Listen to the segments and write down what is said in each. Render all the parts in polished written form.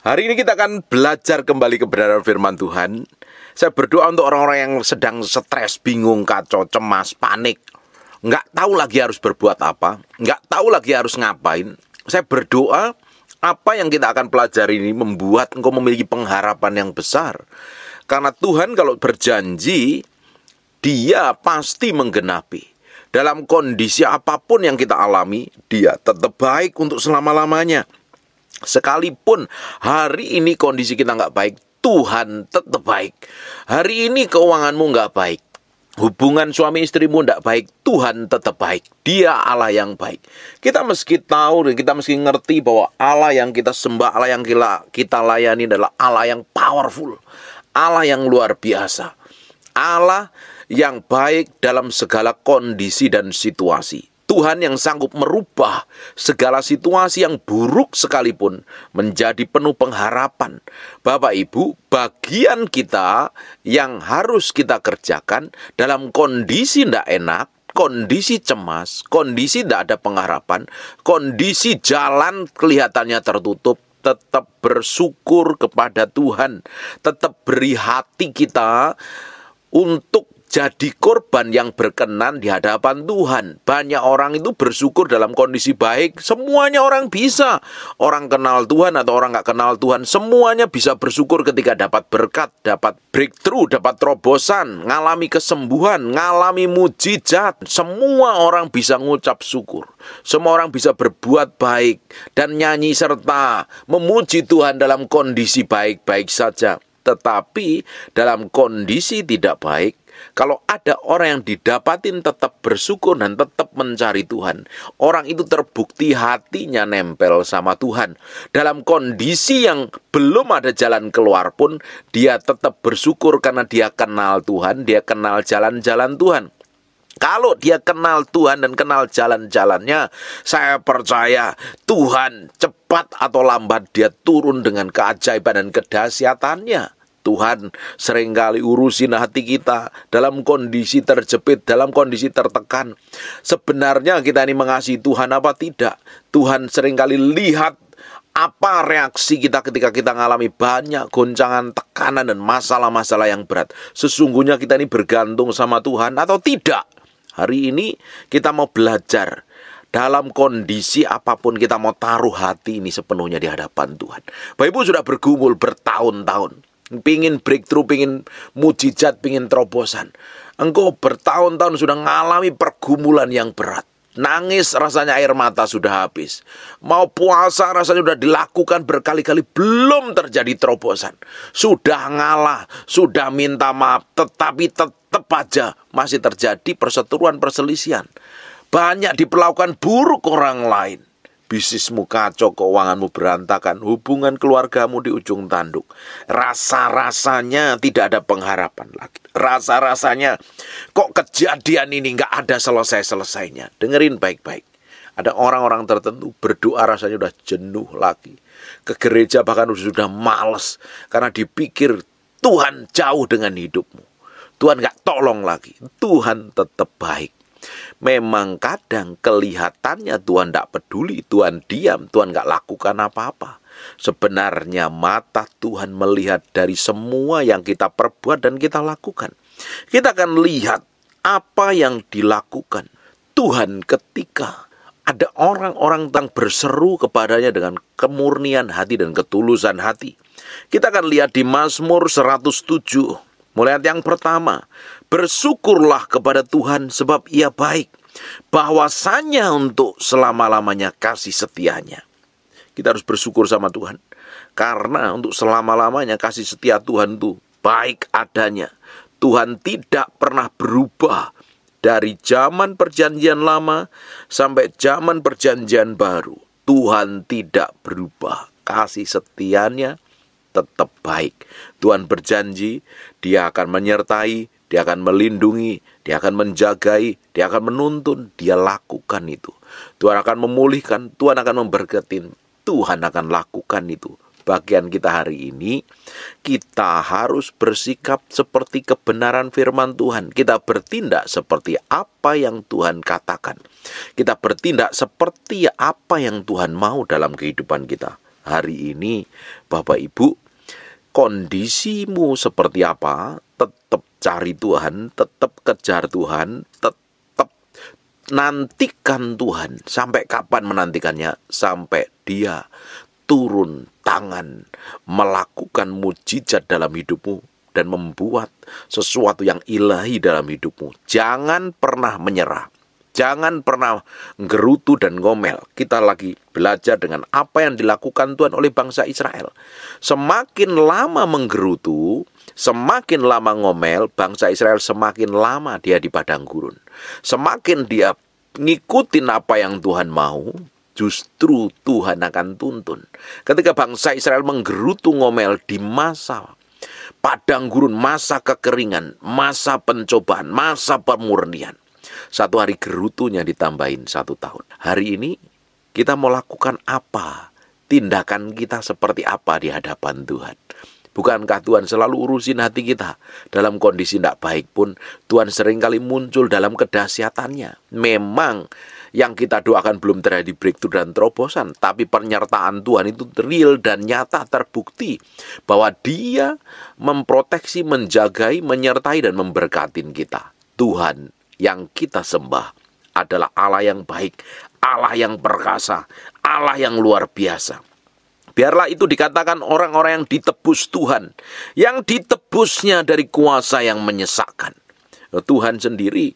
Hari ini kita akan belajar kembali kebenaran firman Tuhan. Saya berdoa untuk orang-orang yang sedang stres, bingung, kacau, cemas, panik. Nggak tahu lagi harus berbuat apa. Nggak tahu lagi harus ngapain. Saya berdoa apa yang kita akan pelajari ini membuat engkau memiliki pengharapan yang besar. Karena Tuhan kalau berjanji, Dia pasti menggenapi. Dalam kondisi apapun yang kita alami, Dia tetap baik untuk selama-lamanya. Sekalipun hari ini kondisi kita nggak baik, Tuhan tetap baik. Hari ini keuanganmu nggak baik, hubungan suami istrimu nggak baik, Tuhan tetap baik. Dia Allah yang baik. Kita mesti tahu dan kita mesti ngerti bahwa Allah yang kita sembah, Allah yang kita layani adalah Allah yang powerful, Allah yang luar biasa, Allah yang baik dalam segala kondisi dan situasi. Tuhan yang sanggup merubah segala situasi yang buruk sekalipun menjadi penuh pengharapan. Bapak Ibu, bagian kita yang harus kita kerjakan dalam kondisi tidak enak, kondisi cemas, kondisi tidak ada pengharapan, kondisi jalan kelihatannya tertutup, tetap bersyukur kepada Tuhan. Tetap beri hati kita untuk jadi korban yang berkenan di hadapan Tuhan. Banyak orang itu bersyukur dalam kondisi baik. Semuanya orang bisa. Orang kenal Tuhan atau orang nggak kenal Tuhan, semuanya bisa bersyukur ketika dapat berkat, dapat breakthrough, dapat terobosan, ngalami kesembuhan, ngalami mujizat. Semua orang bisa ngucap syukur. Semua orang bisa berbuat baik dan nyanyi serta memuji Tuhan dalam kondisi baik-baik saja. Tetapi dalam kondisi tidak baik, kalau ada orang yang didapatin tetap bersyukur dan tetap mencari Tuhan, orang itu terbukti hatinya nempel sama Tuhan. Dalam kondisi yang belum ada jalan keluar pun, dia tetap bersyukur karena dia kenal Tuhan, dia kenal jalan-jalan Tuhan. Kalau dia kenal Tuhan dan kenal jalan-jalannya, saya percaya Tuhan cepat atau lambat dia turun dengan keajaiban dan kedahsyatannya. Tuhan seringkali urusin hati kita dalam kondisi terjepit, dalam kondisi tertekan. Sebenarnya kita ini mengasihi Tuhan apa tidak? Tuhan seringkali lihat apa reaksi kita ketika kita mengalami banyak goncangan, tekanan, dan masalah-masalah yang berat. Sesungguhnya kita ini bergantung sama Tuhan atau tidak? Hari ini kita mau belajar. Dalam kondisi apapun kita mau taruh hati ini sepenuhnya di hadapan Tuhan. Bapak Ibu sudah bergumul bertahun-tahun. Pingin breakthrough, pingin mujizat, pingin terobosan. Engkau bertahun-tahun sudah mengalami pergumulan yang berat. Nangis rasanya air mata sudah habis. Mau puasa rasanya sudah dilakukan berkali-kali, belum terjadi terobosan. Sudah ngalah, sudah minta maaf, tetapi tetap aja masih terjadi perseteruan, perselisihan. Banyak diperlakukan buruk orang lain. Bisnismu kacau, keuanganmu berantakan, hubungan keluargamu di ujung tanduk. Rasa-rasanya tidak ada pengharapan lagi. Rasa-rasanya kok kejadian ini nggak ada selesai-selesainya. Dengerin baik-baik. Ada orang-orang tertentu berdoa rasanya udah jenuh lagi. Ke gereja bahkan sudah males. Karena dipikir Tuhan jauh dengan hidupmu. Tuhan nggak tolong lagi. Tuhan tetap baik. Memang kadang kelihatannya Tuhan tidak peduli, Tuhan diam, Tuhan nggak lakukan apa-apa. Sebenarnya mata Tuhan melihat dari semua yang kita perbuat dan kita lakukan. Kita akan lihat apa yang dilakukan Tuhan ketika ada orang-orang yang berseru kepadanya dengan kemurnian hati dan ketulusan hati. Kita akan lihat di Mazmur 107. Mulai ayat yang pertama, bersyukurlah kepada Tuhan sebab Ia baik, bahwasanya untuk selama-lamanya kasih setianya. Kita harus bersyukur sama Tuhan, karena untuk selama-lamanya kasih setia Tuhan itu baik adanya. Tuhan tidak pernah berubah dari zaman perjanjian lama sampai zaman perjanjian baru. Tuhan tidak berubah, kasih setianya tetap baik. Tuhan berjanji, Dia akan menyertai, Dia akan melindungi, Dia akan menjagai, Dia akan menuntun, Dia lakukan itu. Tuhan akan memulihkan, Tuhan akan memberkati, Tuhan akan lakukan itu. Bagian kita hari ini, kita harus bersikap seperti kebenaran firman Tuhan. Kita bertindak seperti apa yang Tuhan katakan. Kita bertindak seperti apa yang Tuhan mau dalam kehidupan kita. Hari ini Bapak Ibu, kondisimu seperti apa, tetap cari Tuhan, tetap kejar Tuhan, tetap nantikan Tuhan. Sampai kapan menantikannya? Sampai Dia turun tangan, melakukan mujizat dalam hidupmu, dan membuat sesuatu yang ilahi dalam hidupmu. Jangan pernah menyerah. Jangan pernah gerutu dan ngomel. Kita lagi belajar dengan apa yang dilakukan Tuhan oleh bangsa Israel. Semakin lama menggerutu, semakin lama ngomel, bangsa Israel semakin lama dia di padang gurun. Semakin dia ngikutin apa yang Tuhan mau, justru Tuhan akan tuntun. Ketika bangsa Israel menggerutu ngomel di masa padang gurun, masa kekeringan, masa pencobaan, masa pemurnian, satu hari gerutunya ditambahin 1 tahun. Hari ini kita mau lakukan apa? Tindakan kita seperti apa di hadapan Tuhan? Bukankah Tuhan selalu urusin hati kita? Dalam kondisi tidak baik pun Tuhan seringkali muncul dalam kedahsyatannya. Memang yang kita doakan belum terjadi breakthrough dan terobosan, tapi penyertaan Tuhan itu real dan nyata, terbukti bahwa Dia memproteksi, menjagai, menyertai dan memberkatin kita. Tuhan yang kita sembah adalah Allah yang baik, Allah yang perkasa, Allah yang luar biasa. Biarlah itu dikatakan orang-orang yang ditebus Tuhan, yang ditebusnya dari kuasa yang menyesakkan. Tuhan sendiri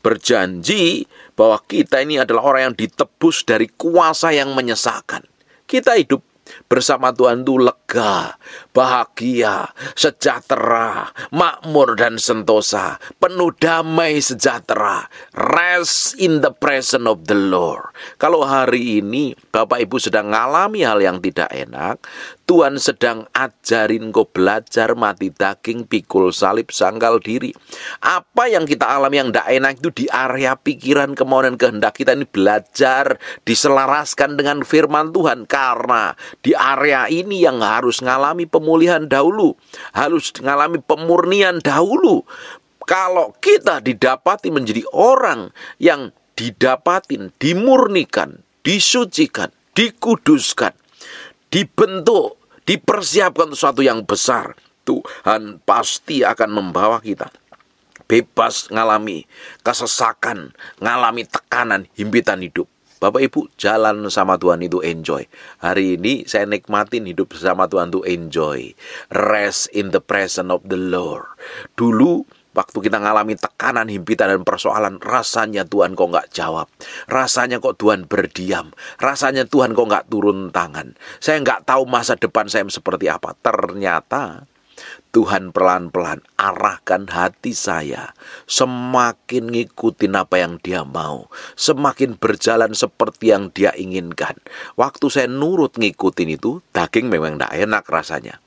berjanji bahwa kita ini adalah orang yang ditebus dari kuasa yang menyesakkan. Kita hidup bersama Tuhan itu lega, bahagia, sejahtera, makmur dan sentosa, penuh damai sejahtera. Rest in the presence of the Lord. Kalau hari ini Bapak Ibu sedang mengalami hal yang tidak enak, Tuhan sedang ajarin kau belajar mati daging, pikul salib, sangkal diri. Apa yang kita alami yang tidak enak itu di area pikiran, kemauan, dan kehendak kita ini belajar diselaraskan dengan firman Tuhan. Karena di area ini yang harus mengalami pemulihan dahulu, harus mengalami pemurnian dahulu. Kalau kita didapati menjadi orang yang didapatin, dimurnikan, disucikan, dikuduskan, dibentuk, dipersiapkan sesuatu yang besar, Tuhan pasti akan membawa kita bebas ngalami kesesakan, ngalami tekanan, himpitan hidup. Bapak Ibu, jalan sama Tuhan itu enjoy. Hari ini saya nikmatin hidup bersama Tuhan itu enjoy. Rest in the presence of the Lord. Dulu waktu kita ngalami tekanan, himpitan, dan persoalan, rasanya Tuhan kok nggak jawab. Rasanya kok Tuhan berdiam. Rasanya Tuhan kok nggak turun tangan. Saya nggak tahu masa depan saya seperti apa. Ternyata Tuhan pelan-pelan arahkan hati saya semakin ngikutin apa yang Dia mau, semakin berjalan seperti yang Dia inginkan. Waktu saya nurut ngikutin itu, daging memang tidak enak rasanya.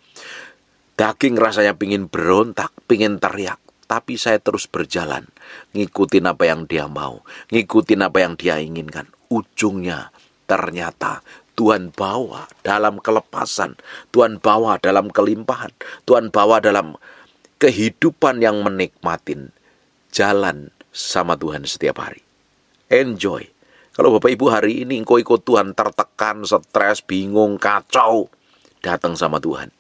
Daging rasanya pingin berontak, pingin teriak. Tapi saya terus berjalan, ngikutin apa yang Dia mau, ngikutin apa yang Dia inginkan. Ujungnya ternyata Tuhan bawa dalam kelepasan, Tuhan bawa dalam kelimpahan, Tuhan bawa dalam kehidupan yang menikmatin jalan sama Tuhan setiap hari. Enjoy. Kalau Bapak Ibu hari ini engkau ikut Tuhan tertekan, stres, bingung, kacau, datang sama Tuhan.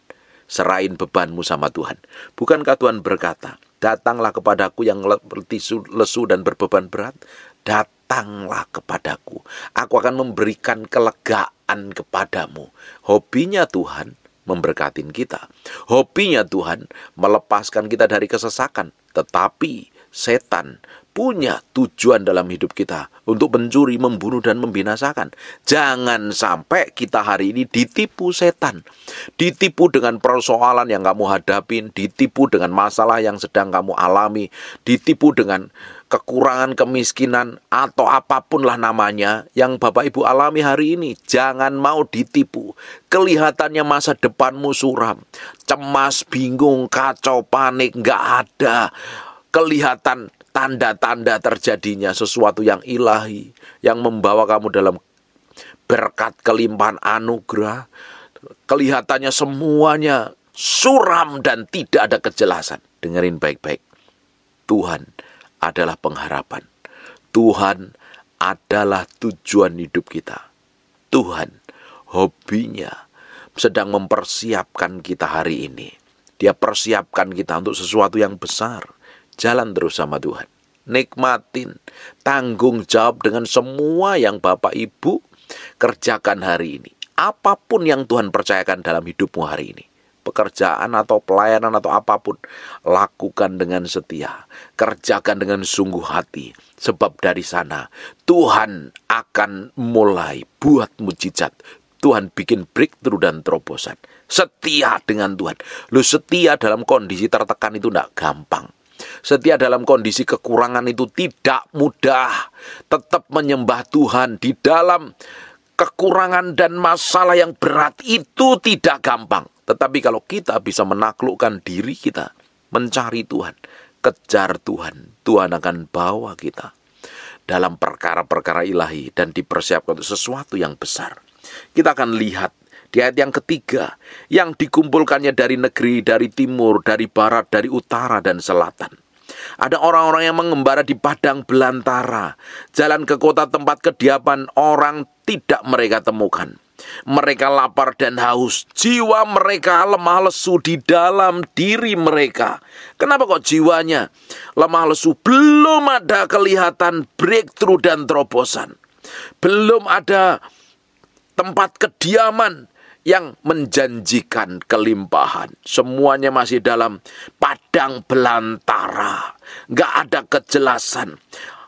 Serahin bebanmu sama Tuhan. Bukankah Tuhan berkata, datanglah kepadaku yang letih, lesu dan berbeban berat. Datanglah kepadaku. Aku akan memberikan kelegaan kepadamu. Hobinya Tuhan memberkatin kita. Hobinya Tuhan melepaskan kita dari kesesakan. Tetapi setan punya tujuan dalam hidup kita untuk mencuri, membunuh, dan membinasakan. Jangan sampai kita hari ini ditipu setan. Ditipu dengan persoalan yang kamu hadapin, ditipu dengan masalah yang sedang kamu alami, ditipu dengan kekurangan, kemiskinan, atau apapun lah namanya yang Bapak Ibu alami hari ini. Jangan mau ditipu. Kelihatannya masa depanmu suram, cemas, bingung, kacau, panik, nggak ada. Kelihatan tanda-tanda terjadinya sesuatu yang ilahi, yang membawa kamu dalam berkat, kelimpahan, anugerah. Kelihatannya semuanya suram dan tidak ada kejelasan. Dengerin baik-baik. Tuhan adalah pengharapan. Tuhan adalah tujuan hidup kita. Tuhan hobinya sedang mempersiapkan kita hari ini. Dia persiapkan kita untuk sesuatu yang besar. Jalan terus sama Tuhan. Nikmatin, tanggung jawab dengan semua yang Bapak Ibu kerjakan hari ini. Apapun yang Tuhan percayakan dalam hidupmu hari ini. Pekerjaan atau pelayanan atau apapun. Lakukan dengan setia. Kerjakan dengan sungguh hati. Sebab dari sana Tuhan akan mulai buat mujizat. Tuhan bikin breakthrough dan terobosan. Setia dengan Tuhan. Lu setia dalam kondisi tertekan itu tidak gampang. Setia dalam kondisi kekurangan itu tidak mudah. Tetap menyembah Tuhan di dalam kekurangan dan masalah yang berat itu tidak gampang. Tetapi kalau kita bisa menaklukkan diri kita, mencari Tuhan, kejar Tuhan, Tuhan akan bawa kita dalam perkara-perkara ilahi dan dipersiapkan untuk sesuatu yang besar. Kita akan lihat di ayat yang ketiga, yang dikumpulkannya dari negeri, dari timur, dari barat, dari utara, dan selatan. Ada orang-orang yang mengembara di padang belantara. Jalan ke kota tempat kediaman orang tidak mereka temukan. Mereka lapar dan haus. Jiwa mereka lemah lesu di dalam diri mereka. Kenapa kok jiwanya lemah lesu? Belum ada kelihatan breakthrough dan terobosan. Belum ada tempat kediaman yang menjanjikan kelimpahan. Semuanya masih dalam padang belantara. Gak ada kejelasan.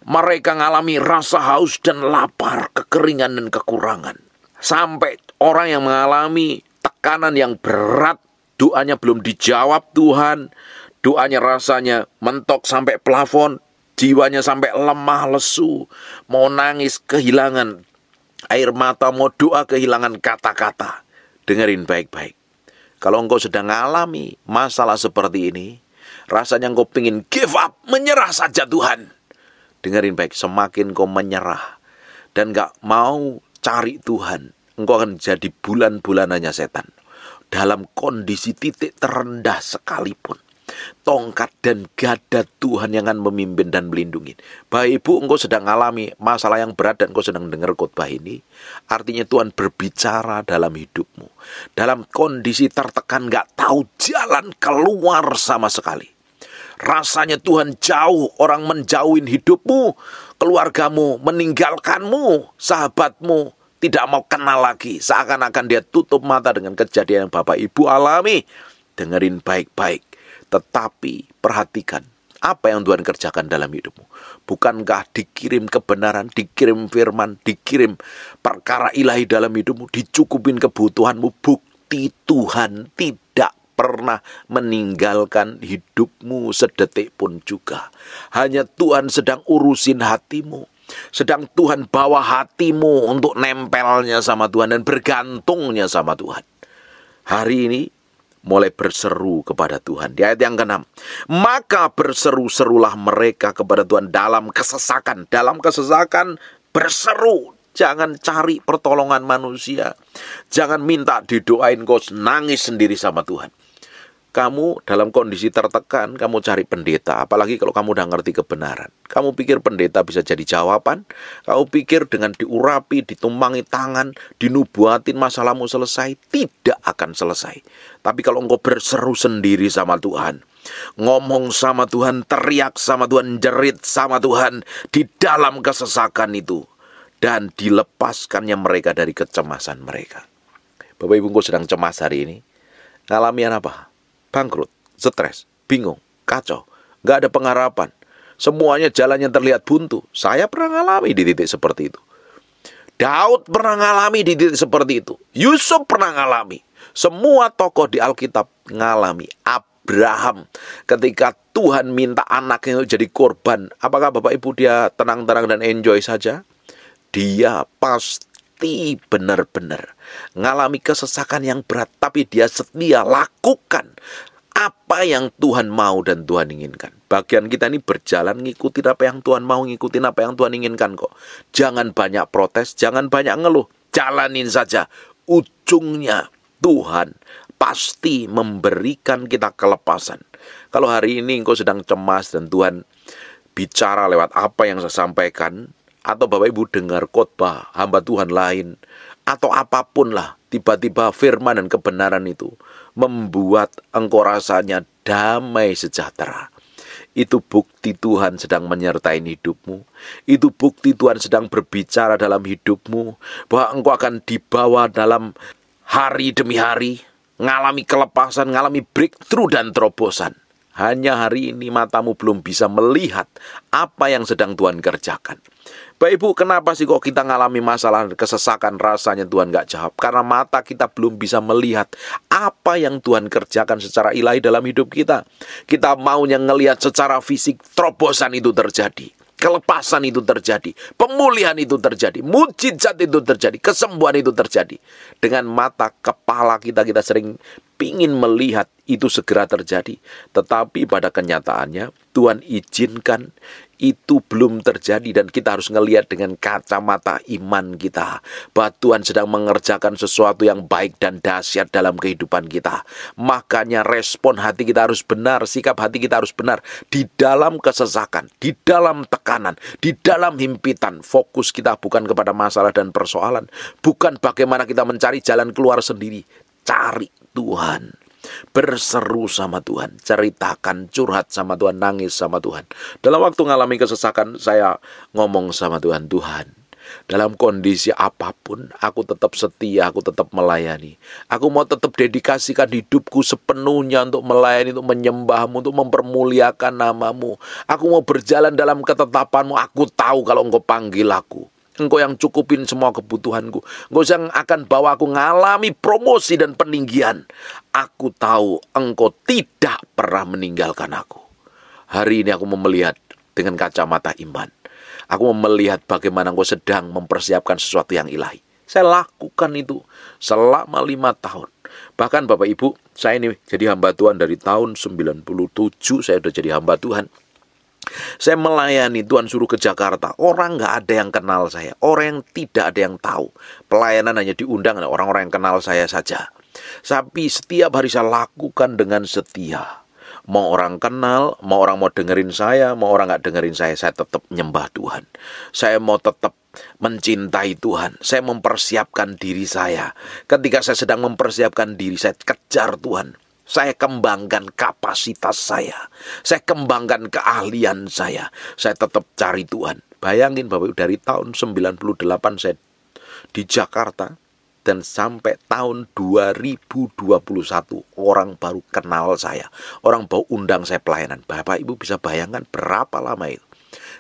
Mereka mengalami rasa haus dan lapar, kekeringan dan kekurangan. Sampai orang yang mengalami tekanan yang berat, doanya belum dijawab Tuhan. Doanya rasanya mentok sampai plafon. Jiwanya sampai lemah lesu. Mau nangis kehilangan air mata, mau doa kehilangan kata-kata. Dengerin baik-baik. Kalau engkau sedang mengalami masalah seperti ini, rasanya engkau ingin give up, menyerah saja Tuhan. Dengerin baik, semakin kau menyerah dan gak mau cari Tuhan, engkau akan jadi bulan-bulanannya setan. Dalam kondisi titik terendah sekalipun, tongkat dan gada Tuhan yang akan memimpin dan melindungi. Baik Ibu, engkau sedang mengalami masalah yang berat dan engkau sedang dengar khotbah ini, artinya Tuhan berbicara dalam hidupmu. Dalam kondisi tertekan, gak tahu jalan keluar sama sekali. Rasanya Tuhan jauh, orang menjauhin hidupmu, keluargamu, meninggalkanmu, sahabatmu, tidak mau kenal lagi. Seakan-akan dia tutup mata dengan kejadian yang Bapak Ibu alami. Dengerin baik-baik. Tetapi perhatikan apa yang Tuhan kerjakan dalam hidupmu. Bukankah dikirim kebenaran, dikirim firman, dikirim perkara ilahi dalam hidupmu, dicukupin kebutuhanmu. Bukti Tuhan tidak pernah meninggalkan hidupmu sedetik pun juga. Hanya Tuhan sedang urusin hatimu. Sedang Tuhan bawa hatimu untuk nempelnya sama Tuhan dan bergantungnya sama Tuhan. Hari ini mulai berseru kepada Tuhan. Di ayat yang ke-6. Maka berseru-serulah mereka kepada Tuhan dalam kesesakan. Dalam kesesakan berseru. Jangan cari pertolongan manusia. Jangan minta didoain, kau nangis sendiri sama Tuhan. Kamu dalam kondisi tertekan, kamu cari pendeta. Apalagi kalau kamu udah ngerti kebenaran. Kamu pikir pendeta bisa jadi jawaban. Kamu pikir dengan diurapi, ditumpangi tangan, dinubuatin masalahmu selesai. Tidak akan selesai. Tapi kalau engkau berseru sendiri sama Tuhan, ngomong sama Tuhan, teriak sama Tuhan, jerit sama Tuhan, di dalam kesesakan itu. Dan dilepaskannya mereka dari kecemasan mereka. Bapak Ibu, engkau sedang cemas hari ini. Ngalamian apa? Bangkrut, stres, bingung, kacau, gak ada pengharapan. Semuanya jalannya terlihat buntu. Saya pernah ngalami di titik seperti itu. Daud pernah ngalami di titik seperti itu. Yusuf pernah ngalami. Semua tokoh di Alkitab ngalami. Abraham ketika Tuhan minta anaknya jadi korban. Apakah Bapak Ibu dia tenang-tenang dan enjoy saja? Dia pasti benar-benar ngalami kesesakan yang berat, tapi dia setia lakukan apa yang Tuhan mau dan Tuhan inginkan. Bagian kita ini berjalan ngikutin apa yang Tuhan mau, ngikutin apa yang Tuhan inginkan kok. Jangan banyak protes, jangan banyak ngeluh, jalanin saja. Ujungnya Tuhan pasti memberikan kita kelepasan. Kalau hari ini engkau sedang cemas dan Tuhan bicara lewat apa yang saya sampaikan, atau Bapak Ibu dengar khotbah hamba Tuhan lain, atau apapun lah, tiba-tiba firman dan kebenaran itu membuat engkau rasanya damai sejahtera. Itu bukti Tuhan sedang menyertai hidupmu. Itu bukti Tuhan sedang berbicara dalam hidupmu, bahwa engkau akan dibawa dalam hari demi hari, ngalami kelepasan, ngalami breakthrough dan terobosan. Hanya hari ini matamu belum bisa melihat apa yang sedang Tuhan kerjakan. Bapak Ibu, kenapa sih kok kita ngalami masalah kesesakan, rasanya Tuhan gak jawab? Karena mata kita belum bisa melihat apa yang Tuhan kerjakan secara ilahi dalam hidup kita. Kita maunya ngelihat secara fisik, terobosan itu terjadi, kelepasan itu terjadi, pemulihan itu terjadi, mujizat itu terjadi, kesembuhan itu terjadi. Dengan mata kepala kita sering pingin melihat itu segera terjadi. Tetapi pada kenyataannya Tuhan izinkan itu belum terjadi, dan kita harus ngelihat dengan kacamata iman kita bahwa Tuhan sedang mengerjakan sesuatu yang baik dan dahsyat dalam kehidupan kita. Makanya respon hati kita harus benar, sikap hati kita harus benar. Di dalam kesesakan, di dalam tekanan, di dalam himpitan, fokus kita bukan kepada masalah dan persoalan, bukan bagaimana kita mencari jalan keluar sendiri. Cari Tuhan, berseru sama Tuhan, ceritakan, curhat sama Tuhan, nangis sama Tuhan. Dalam waktu mengalami kesesakan, saya ngomong sama Tuhan, Tuhan, dalam kondisi apapun, aku tetap setia, aku tetap melayani. Aku mau tetap dedikasikan hidupku sepenuhnya untuk melayani, untuk menyembahmu, untuk mempermuliakan namamu. Aku mau berjalan dalam ketetapanmu. Aku tahu kalau engkau panggil aku, engkau yang cukupin semua kebutuhanku. Engkau yang akan bawa aku ngalami promosi dan peninggian. Aku tahu engkau tidak pernah meninggalkan aku. Hari ini aku mau melihat dengan kacamata iman. Aku mau melihat bagaimana engkau sedang mempersiapkan sesuatu yang ilahi. Saya lakukan itu selama 5 tahun. Bahkan Bapak Ibu, saya ini jadi hamba Tuhan dari tahun 97. Saya sudah jadi hamba Tuhan. Saya melayani, Tuhan suruh ke Jakarta, orang gak ada yang kenal saya, orang yang tidak ada yang tahu. Pelayanan hanya diundang orang-orang yang kenal saya saja. Tapi setiap hari saya lakukan dengan setia. Mau orang kenal, mau orang mau dengerin saya, mau orang gak dengerin saya tetap nyembah Tuhan. Saya mau tetap mencintai Tuhan. Saya mempersiapkan diri saya. Ketika saya sedang mempersiapkan diri, saya kejar Tuhan. Saya kembangkan kapasitas saya. Saya kembangkan keahlian saya. Saya tetap cari Tuhan. Bayangin Bapak, dari tahun 98 saya di Jakarta, dan sampai tahun 2021 orang baru kenal saya. Orang baru undang saya pelayanan. Bapak Ibu bisa bayangkan berapa lama itu.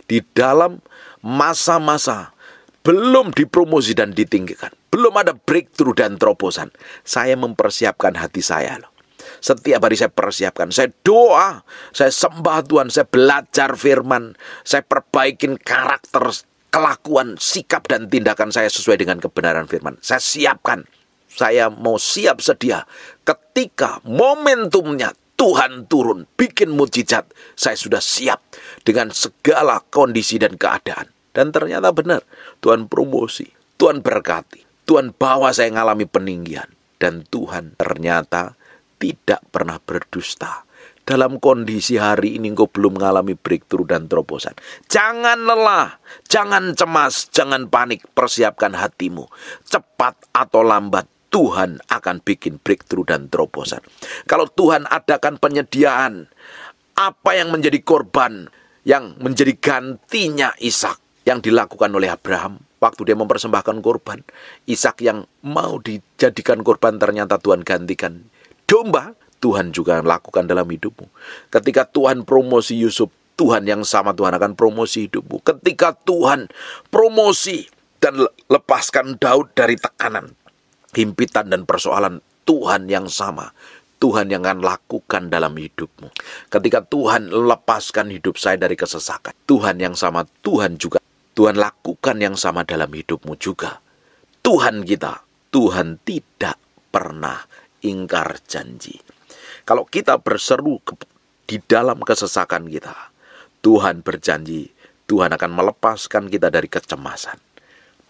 Di dalam masa-masa belum dipromosi dan ditinggikan, belum ada breakthrough dan terobosan, saya mempersiapkan hati saya loh. Setiap hari saya persiapkan, saya doa, saya sembah Tuhan, saya belajar firman, saya perbaikin karakter, kelakuan, sikap dan tindakan saya sesuai dengan kebenaran firman. Saya siapkan, saya mau siap sedia ketika momentumnya Tuhan turun, bikin mujizat. Saya sudah siap dengan segala kondisi dan keadaan. Dan ternyata benar, Tuhan promosi, Tuhan berkati, Tuhan bawa saya ngalami peninggian. Dan Tuhan ternyata tidak pernah berdusta. Dalam kondisi hari ini engkau belum mengalami breakthrough dan terobosan, jangan lelah, jangan cemas, jangan panik. Persiapkan hatimu. Cepat atau lambat Tuhan akan bikin breakthrough dan terobosan. Kalau Tuhan adakan penyediaan, apa yang menjadi korban, yang menjadi gantinya Ishak yang dilakukan oleh Abraham waktu dia mempersembahkan korban, Ishak yang mau dijadikan korban ternyata Tuhan gantikan domba. Tuhan juga lakukan dalam hidupmu. Ketika Tuhan promosi Yusuf, Tuhan yang sama Tuhan akan promosi hidupmu. Ketika Tuhan promosi dan lepaskan Daud dari tekanan, himpitan dan persoalan, Tuhan yang sama Tuhan yang akan lakukan dalam hidupmu. Ketika Tuhan lepaskan hidup saya dari kesesakan, Tuhan yang sama Tuhan juga Tuhan lakukan yang sama dalam hidupmu juga. Tuhan kita, Tuhan tidak pernah ingkar janji. Kalau kita berseru di dalam kesesakan kita, Tuhan berjanji, Tuhan akan melepaskan kita dari kecemasan.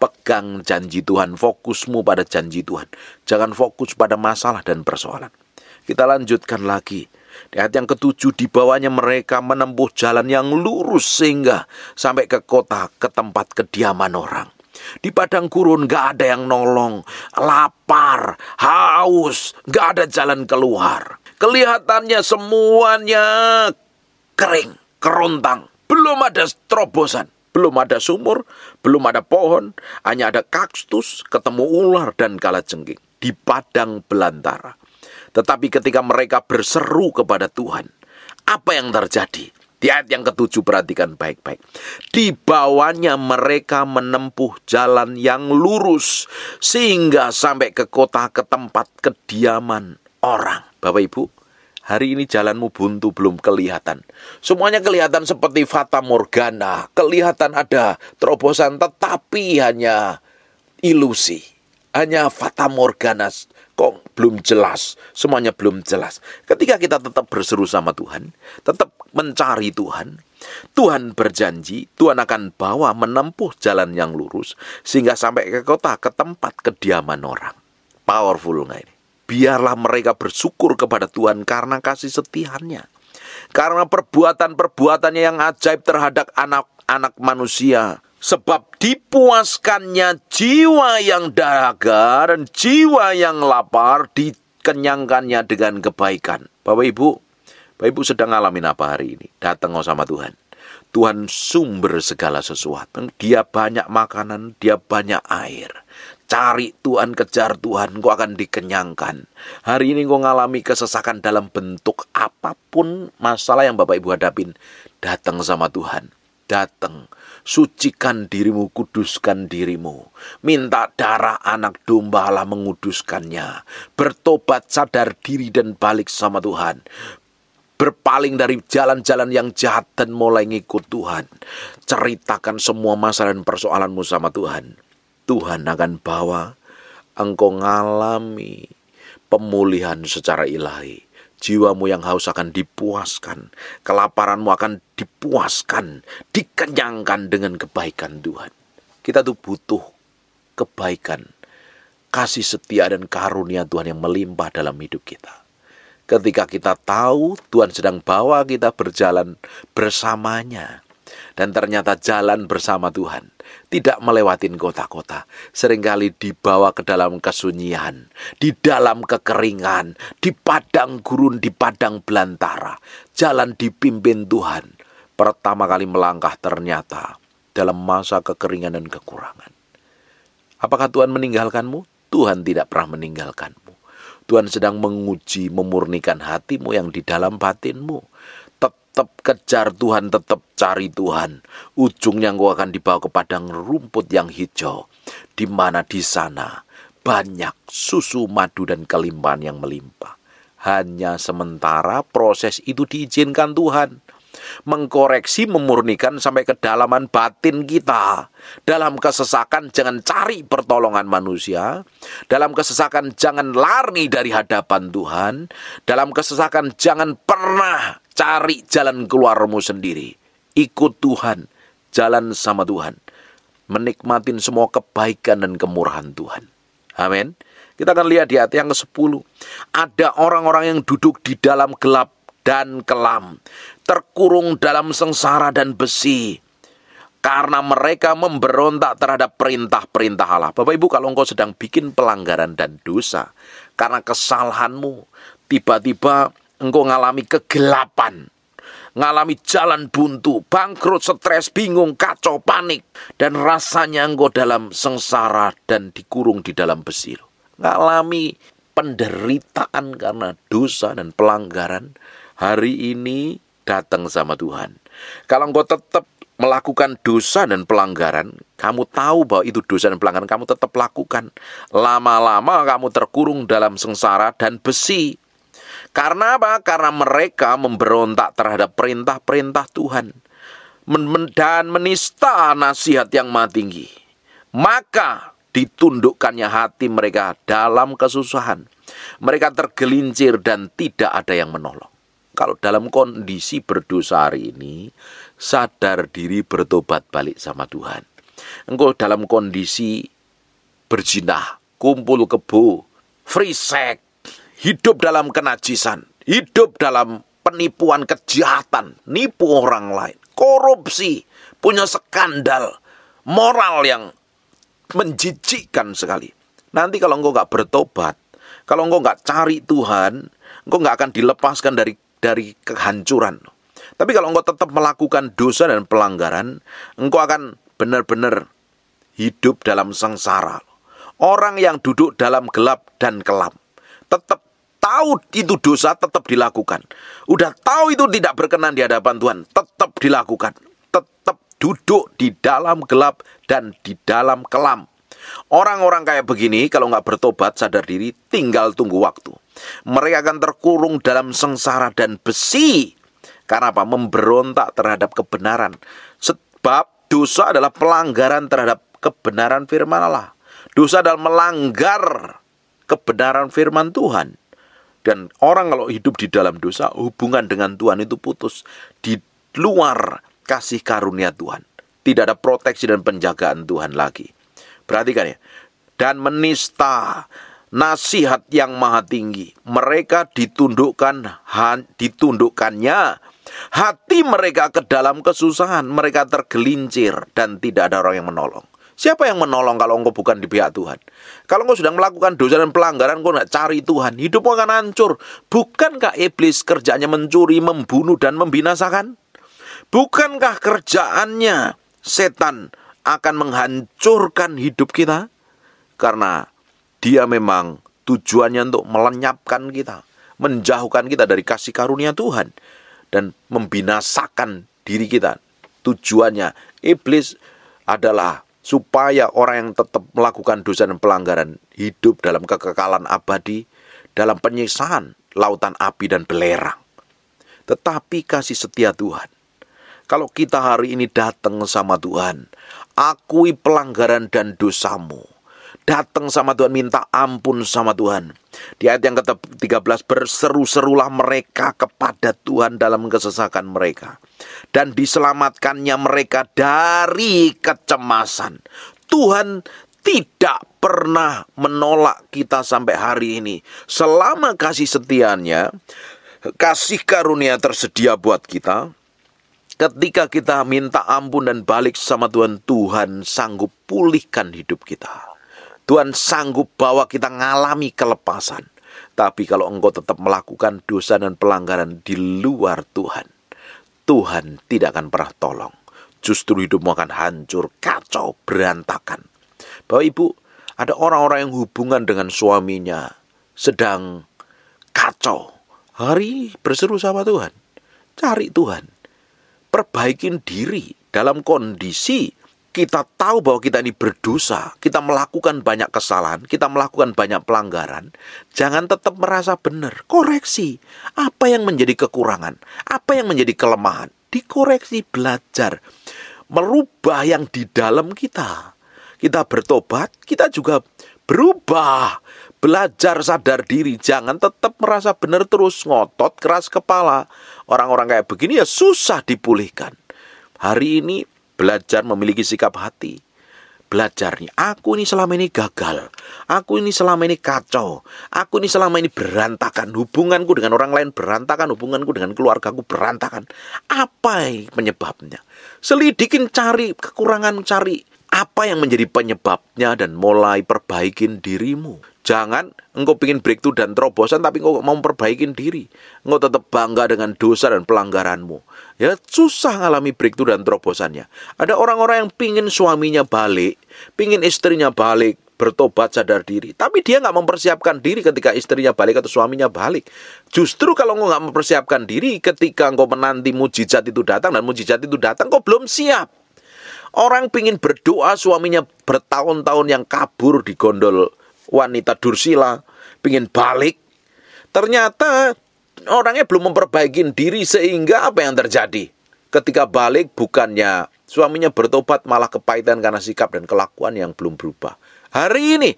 Pegang janji Tuhan, fokusmu pada janji Tuhan. Jangan fokus pada masalah dan persoalan. Kita lanjutkan lagi. Di ayat yang ke-7, di bawahnya mereka menempuh jalan yang lurus sehingga sampai ke kota, ke tempat kediaman orang. Di padang gurun gak ada yang nolong. Lapar, haus, gak ada jalan keluar. Kelihatannya semuanya kering, kerontang. Belum ada terobosan. Belum ada sumur, belum ada pohon. Hanya ada kaktus, ketemu ular dan kalajengking. Di padang belantara. Tetapi ketika mereka berseru kepada Tuhan, apa yang terjadi? Di ayat yang ke-7 perhatikan baik-baik. Di bawahnya mereka menempuh jalan yang lurus sehingga sampai ke kota, ke tempat kediaman orang. Bapak Ibu, hari ini jalanmu buntu, belum kelihatan. Semuanya kelihatan seperti fata morgana. Kelihatan ada terobosan, tetapi hanya ilusi. Hanya fata morgana. Kok belum jelas? Semuanya belum jelas. Ketika kita tetap berseru sama Tuhan, tetap mencari Tuhan, Tuhan berjanji, Tuhan akan bawa menempuh jalan yang lurus, sehingga sampai ke kota, ke tempat kediaman orang. Powerful nggak ini? Biarlah mereka bersyukur kepada Tuhan karena kasih setianya. Karena perbuatan-perbuatannya yang ajaib terhadap anak-anak manusia. Sebab dipuaskannya jiwa yang dahaga dan jiwa yang lapar, dikenyangkannya dengan kebaikan. Bapak Ibu sedang ngalamin apa hari ini? Datang sama Tuhan. Tuhan sumber segala sesuatu. Dia banyak makanan, dia banyak air. Cari Tuhan, kejar Tuhan, kau akan dikenyangkan. Hari ini kau ngalami kesesakan dalam bentuk apapun masalah yang Bapak Ibu hadapin. Datang sama Tuhan. Datang. Sucikan dirimu, kuduskan dirimu. Minta darah anak domba Allah menguduskannya. Bertobat, sadar diri dan balik sama Tuhan. Berpaling dari jalan-jalan yang jahat dan mulai ngikut Tuhan. Ceritakan semua masalah dan persoalanmu sama Tuhan. Tuhan akan bawa engkau ngalami pemulihan secara ilahi. Jiwamu yang haus akan dipuaskan. Kelaparanmu akan dipuaskan. Dikenyangkan dengan kebaikan Tuhan. Kita tuh butuh kebaikan. Kasih setia dan karunia Tuhan yang melimpah dalam hidup kita. Ketika kita tahu Tuhan sedang bawa kita berjalan bersamanya. Dan ternyata jalan bersama Tuhan tidak melewatin kota-kota. Seringkali dibawa ke dalam kesunyian, di dalam kekeringan, di padang gurun, di padang belantara. Jalan dipimpin Tuhan. Pertama kali melangkah ternyata dalam masa kekeringan dan kekurangan. Apakah Tuhan meninggalkanmu? Tuhan tidak pernah meninggalkanmu. Tuhan sedang menguji, memurnikan hatimu yang di dalam batinmu. Tetap kejar Tuhan, tetap cari Tuhan. Ujungnya engkau akan dibawa ke padang rumput yang hijau. Di mana di sana banyak susu, madu, dan kelimpahan yang melimpah. Hanya sementara proses itu diizinkan Tuhan. Mengkoreksi, memurnikan sampai kedalaman batin kita. Dalam kesesakan jangan cari pertolongan manusia. Dalam kesesakan jangan lari dari hadapan Tuhan. Dalam kesesakan jangan pernah cari jalan keluarmu sendiri. Ikut Tuhan, jalan sama Tuhan. Menikmatin semua kebaikan dan kemurahan Tuhan. Amin. Kita akan lihat di ayat yang ke-10. Ada orang-orang yang duduk di dalam gelap dan kelam, terkurung dalam sengsara dan besi, karena mereka memberontak terhadap perintah-perintah Allah. Bapak Ibu, kalau engkau sedang bikin pelanggaran dan dosa karena kesalahanmu, tiba-tiba engkau ngalami kegelapan, ngalami jalan buntu, bangkrut, stres, bingung, kacau, panik, dan rasanya engkau dalam sengsara dan dikurung di dalam besi. Ngalami penderitaan karena dosa dan pelanggaran. Hari ini datang sama Tuhan. Kalau engkau tetap melakukan dosa dan pelanggaran, kamu tahu bahwa itu dosa dan pelanggaran, kamu tetap lakukan. Lama-lama kamu terkurung dalam sengsara dan besi. Karena apa? Karena mereka memberontak terhadap perintah-perintah Tuhan. Dan menista nasihat yang Maha Tinggi. Maka ditundukkannya hati mereka dalam kesusahan. Mereka tergelincir dan tidak ada yang menolong. Kalau dalam kondisi berdosa hari ini, sadar diri, bertobat balik sama Tuhan. Engkau dalam kondisi berzina, kumpul kebo, free sex, hidup dalam kenajisan, hidup dalam penipuan, kejahatan, nipu orang lain, korupsi, punya skandal, moral yang menjijikkan sekali. Nanti kalau engkau nggak bertobat, kalau engkau nggak cari Tuhan, engkau nggak akan dilepaskan dari kehancuran. Tapi kalau engkau tetap melakukan dosa dan pelanggaran, engkau akan benar-benar hidup dalam sengsara. Orang yang duduk dalam gelap dan kelam, tetap tahu itu dosa, tetap dilakukan. Udah tahu itu tidak berkenan di hadapan Tuhan, tetap dilakukan. Tetap duduk di dalam gelap dan di dalam kelam. Orang-orang kayak begini, kalau nggak bertobat, sadar diri, tinggal tunggu waktu. Mereka akan terkurung dalam sengsara dan besi. Karena apa? Memberontak terhadap kebenaran. Sebab dosa adalah pelanggaran terhadap kebenaran firman Allah. Dosa adalah melanggar kebenaran firman Tuhan. Dan orang kalau hidup di dalam dosa, hubungan dengan Tuhan itu putus. Di luar kasih karunia Tuhan. Tidak ada proteksi dan penjagaan Tuhan lagi. Perhatikan ya. Dan menista nasihat yang maha tinggi. Mereka ditundukkannya hati mereka ke dalam kesusahan. Mereka tergelincir dan tidak ada orang yang menolong. Siapa yang menolong kalau engkau bukan di pihak Tuhan? Kalau engkau sedang melakukan dosa dan pelanggaran, engkau tidak cari Tuhan, hidupmu akan hancur. Bukankah iblis kerjaannya mencuri, membunuh, dan membinasakan? Bukankah kerjaannya setan akan menghancurkan hidup kita? Karena dia memang tujuannya untuk melenyapkan kita, menjauhkan kita dari kasih karunia Tuhan, dan membinasakan diri kita. Tujuannya iblis adalah supaya orang yang tetap melakukan dosa dan pelanggaran hidup dalam kekekalan abadi, dalam penyiksaan lautan api dan belerang. Tetapi kasih setia Tuhan, kalau kita hari ini datang sama Tuhan, akui pelanggaran dan dosamu, datang sama Tuhan, minta ampun sama Tuhan. Di ayat yang ke-13, berseru-serulah mereka kepada Tuhan dalam kesesakan mereka, dan diselamatkannya mereka dari kecemasan. Tuhan tidak pernah menolak kita sampai hari ini. Selama kasih setianya, kasih karunia tersedia buat kita. Ketika kita minta ampun dan balik sama Tuhan, Tuhan sanggup pulihkan hidup kita. Tuhan sanggup bawa kita ngalami kelepasan. Tapi kalau engkau tetap melakukan dosa dan pelanggaran di luar Tuhan, Tuhan tidak akan pernah tolong. Justru hidupmu akan hancur, kacau, berantakan. Bapak Ibu, ada orang-orang yang hubungan dengan suaminya sedang kacau. Hari berseru sama Tuhan, cari Tuhan, perbaikin diri dalam kondisi kita tahu bahwa kita ini berdosa, kita melakukan banyak kesalahan, kita melakukan banyak pelanggaran. Jangan tetap merasa benar, koreksi. Apa yang menjadi kekurangan, apa yang menjadi kelemahan, dikoreksi, belajar. Merubah yang di dalam kita. Kita bertobat, kita juga berubah. Belajar sadar diri, jangan tetap merasa benar terus, ngotot, keras kepala. Orang-orang kayak begini ya susah dipulihkan. Hari ini belajar memiliki sikap hati. Belajar nih, aku ini selama ini gagal. Aku ini selama ini kacau. Aku ini selama ini berantakan. Hubunganku dengan orang lain berantakan. Hubunganku dengan keluargaku berantakan. Apa penyebabnya? Selidikin, cari kekurangan, cari apa yang menjadi penyebabnya dan mulai perbaikin dirimu. Jangan engkau ingin breakthrough dan terobosan tapi engkau mau perbaikin diri. Engkau tetap bangga dengan dosa dan pelanggaranmu. Ya susah ngalami breakthrough dan terobosannya. Ada orang-orang yang pingin suaminya balik, pingin istrinya balik, bertobat sadar diri. Tapi dia nggak mempersiapkan diri ketika istrinya balik atau suaminya balik. Justru kalau engkau nggak mempersiapkan diri ketika engkau menanti mujizat itu datang dan mujizat itu datang, engkau belum siap. Orang pingin berdoa suaminya bertahun-tahun yang kabur di gondol wanita dursila, pingin balik. Ternyata orangnya belum memperbaiki diri sehingga apa yang terjadi? Ketika balik bukannya suaminya bertobat, malah kepahitan karena sikap dan kelakuan yang belum berubah. Hari ini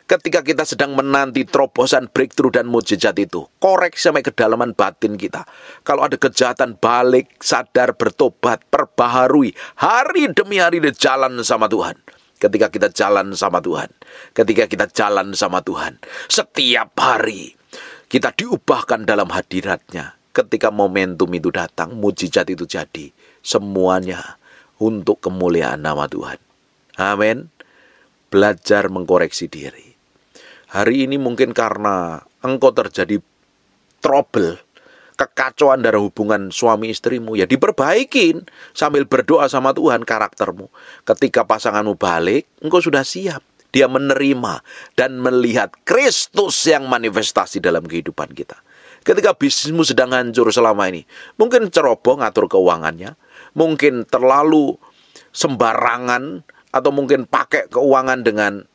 ketika kita sedang menanti terobosan, breakthrough dan mujizat itu, koreksi sampai kedalaman batin kita. Kalau ada kejahatan, balik, sadar, bertobat, perbaharui. Hari demi hari di jalan sama Tuhan. Ketika kita jalan sama Tuhan, ketika kita jalan sama Tuhan, setiap hari kita diubahkan dalam hadiratnya. Ketika momentum itu datang, mujizat itu jadi. Semuanya untuk kemuliaan nama Tuhan. Amin. belajar mengkoreksi diri. Hari ini mungkin karena engkau terjadi trouble, kekacauan dalam hubungan suami istrimu, ya diperbaikin sambil berdoa sama Tuhan karaktermu. Ketika pasanganmu balik, engkau sudah siap. Dia menerima dan melihat Kristus yang manifestasi dalam kehidupan kita. Ketika bisnismu sedang hancur selama ini, mungkin ceroboh ngatur keuangannya, mungkin terlalu sembarangan, atau mungkin pakai keuangan dengan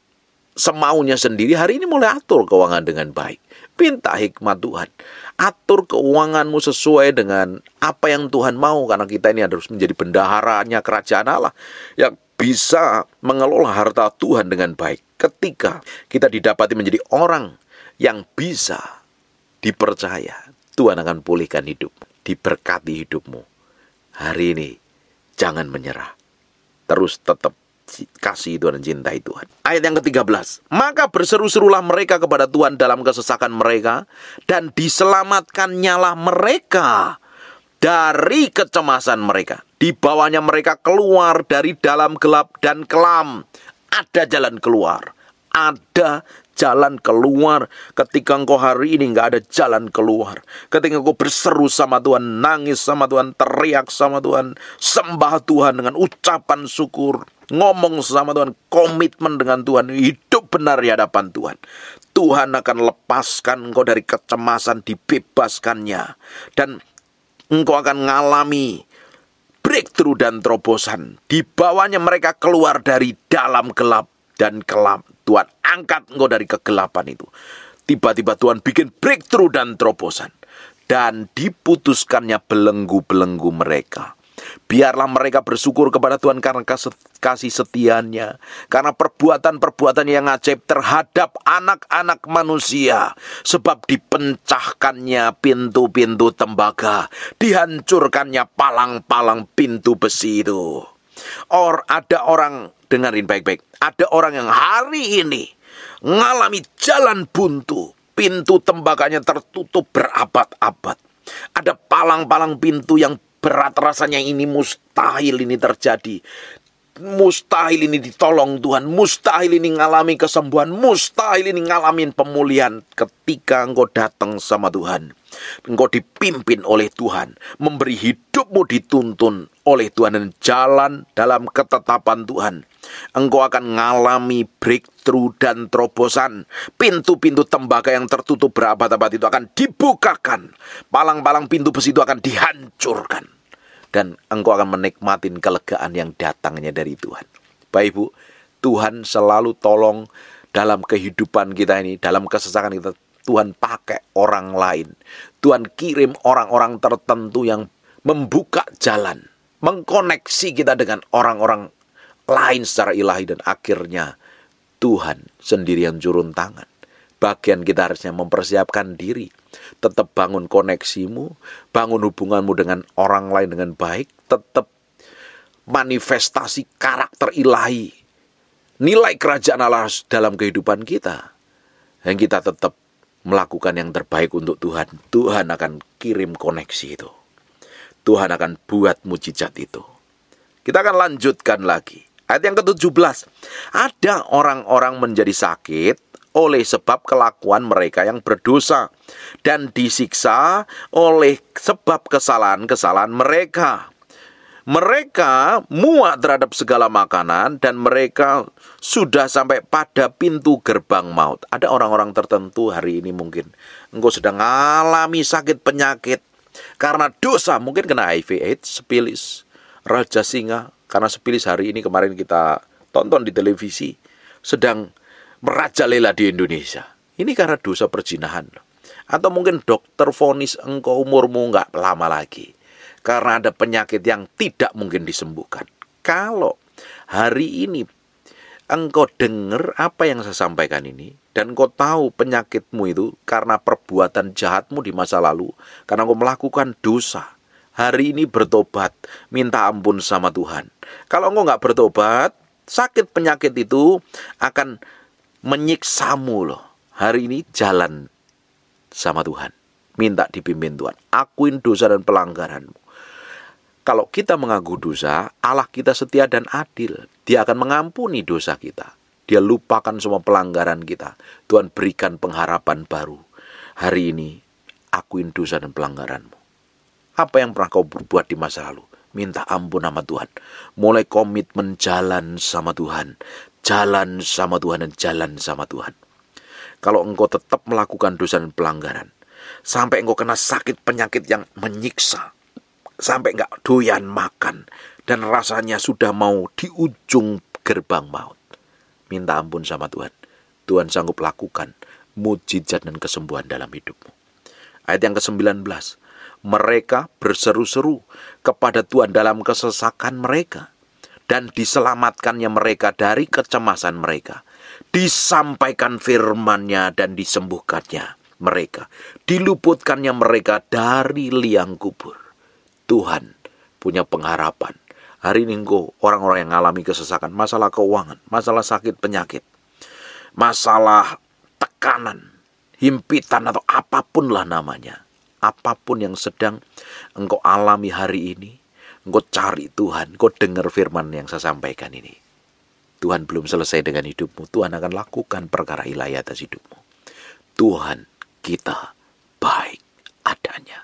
semaunya sendiri. Hari ini mulai atur keuangan dengan baik. Minta hikmat Tuhan. Atur keuanganmu sesuai dengan apa yang Tuhan mau. Karena kita ini harus menjadi bendaharanya kerajaan Allah yang bisa mengelola harta Tuhan dengan baik. Ketika kita didapati menjadi orang yang bisa dipercaya, Tuhan akan pulihkan hidupmu, diberkati hidupmu. Hari ini jangan menyerah. Terus tetap kasih Tuhan dan cintai Tuhan. Ayat yang ke-13. Maka berseru-serulah mereka kepada Tuhan dalam kesesakan mereka, dan diselamatkannya mereka dari kecemasan mereka. Dibawanya mereka keluar dari dalam gelap dan kelam. Ada jalan keluar. Ada jalan keluar. Ketika engkau hari ini nggak ada jalan keluar, ketika engkau berseru sama Tuhan, nangis sama Tuhan, teriak sama Tuhan, sembah Tuhan dengan ucapan syukur, ngomong sama Tuhan, komitmen dengan Tuhan, hidup benar di hadapan Tuhan, Tuhan akan lepaskan engkau dari kecemasan, dibebaskannya, dan engkau akan mengalami breakthrough dan terobosan. Dibawanya mereka keluar dari dalam gelap dan kelam. Tuhan angkat engkau dari kegelapan itu. Tiba-tiba Tuhan bikin breakthrough dan terobosan. Dan diputuskannya belenggu-belenggu mereka. Biarlah mereka bersyukur kepada Tuhan karena kasih setianya. Karena perbuatan-perbuatan yang ajaib terhadap anak-anak manusia. Sebab dipecahkannya pintu-pintu tembaga. Dihancurkannya palang-palang pintu besi itu. Ada orang, dengerin baik-baik, ada orang yang hari ini mengalami jalan buntu. Pintu tembaganya tertutup berabad-abad. Ada palang-palang pintu yang berat, rasanya ini mustahil ini terjadi. Mustahil ini ditolong Tuhan. Mustahil ini ngalami kesembuhan. Mustahil ini ngalamin pemulihan. Ketika engkau datang sama Tuhan, engkau dipimpin oleh Tuhan, memberi hidupmu dituntun oleh Tuhan dan jalan dalam ketetapan Tuhan, engkau akan mengalami breakthrough dan terobosan. Pintu-pintu tembaga yang tertutup berabad-abad itu akan dibukakan. Palang-palang pintu besi itu akan dihancurkan. Dan engkau akan menikmati kelegaan yang datangnya dari Tuhan. Bapak Ibu, Tuhan selalu tolong dalam kehidupan kita ini, dalam kesesakan kita. Tuhan pakai orang lain. Tuhan kirim orang-orang tertentu yang membuka jalan, mengkoneksi kita dengan orang-orang lain secara ilahi, dan akhirnya Tuhan sendiri yang turun tangan. Bagian kita harusnya mempersiapkan diri, tetap bangun koneksimu, bangun hubunganmu dengan orang lain dengan baik, tetap manifestasi karakter ilahi, nilai kerajaan Allah dalam kehidupan kita, dan kita tetap melakukan yang terbaik untuk Tuhan. Tuhan akan kirim koneksi itu. Tuhan akan buat mujizat itu. Kita akan lanjutkan lagi. Ayat yang ke-17. Ada orang-orang menjadi sakit oleh sebab kelakuan mereka yang berdosa, dan disiksa oleh sebab kesalahan-kesalahan mereka. Mereka muak terhadap segala makanan, dan mereka sudah sampai pada pintu gerbang maut. Ada orang-orang tertentu hari ini mungkin engkau sedang mengalami sakit penyakit karena dosa. Mungkin kena HIV, AIDS, sipilis, raja singa. Karena sipilis hari ini kemarin kita tonton di televisi sedang merajalela di Indonesia. Ini karena dosa perzinahan. Atau mungkin dokter vonis engkau umurmu nggak lama lagi karena ada penyakit yang tidak mungkin disembuhkan. Kalau hari ini engkau dengar apa yang saya sampaikan ini, dan engkau tahu penyakitmu itu karena perbuatan jahatmu di masa lalu, karena engkau melakukan dosa, hari ini bertobat, minta ampun sama Tuhan. Kalau engkau nggak bertobat, sakit penyakit itu akan menyiksamu loh. Hari ini jalan sama Tuhan, minta dipimpin Tuhan, akuin dosa dan pelanggaranmu. Kalau kita mengaku dosa, Allah kita setia dan adil. Dia akan mengampuni dosa kita. Dia lupakan semua pelanggaran kita. Tuhan berikan pengharapan baru. Hari ini, akuin dosa dan pelanggaranmu. Apa yang pernah kau berbuat di masa lalu? Minta ampun sama Tuhan. Mulai komitmen jalan sama Tuhan. Jalan sama Tuhan dan jalan sama Tuhan. Kalau engkau tetap melakukan dosa dan pelanggaran, sampai engkau kena sakit penyakit yang menyiksa, sampai enggak doyan makan, dan rasanya sudah mau di ujung gerbang maut, minta ampun sama Tuhan. Tuhan sanggup lakukan mujizat dan kesembuhan dalam hidupmu. Ayat yang ke-19, mereka berseru-seru kepada Tuhan dalam kesesakan mereka, dan diselamatkannya mereka dari kecemasan mereka. Disampaikan firman-Nya dan disembuhkannya mereka. Diluputkannya mereka dari liang kubur. Tuhan punya pengharapan. Hari ini engkau orang-orang yang mengalami kesesakan, masalah keuangan, masalah sakit penyakit, masalah tekanan, himpitan atau apapun lah namanya. Apapun yang sedang engkau alami hari ini, engkau cari Tuhan, engkau dengar firman yang saya sampaikan ini. Tuhan belum selesai dengan hidupmu. Tuhan akan lakukan perkara ilahi atas hidupmu. Tuhan kita baik adanya.